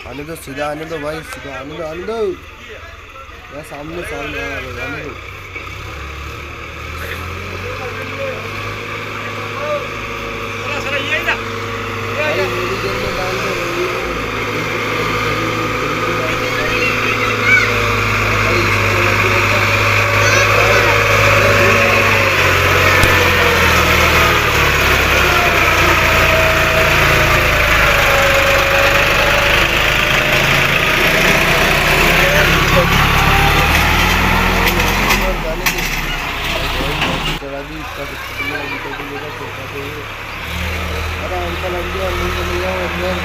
आने दो, सीधा आने दो भाई, सीधा आने दो, आने दो यार, सामने सामने आने दो। मेरी जेब में डाल दो। अरे अंकल अंकल अंदर चले जाओ अंदर।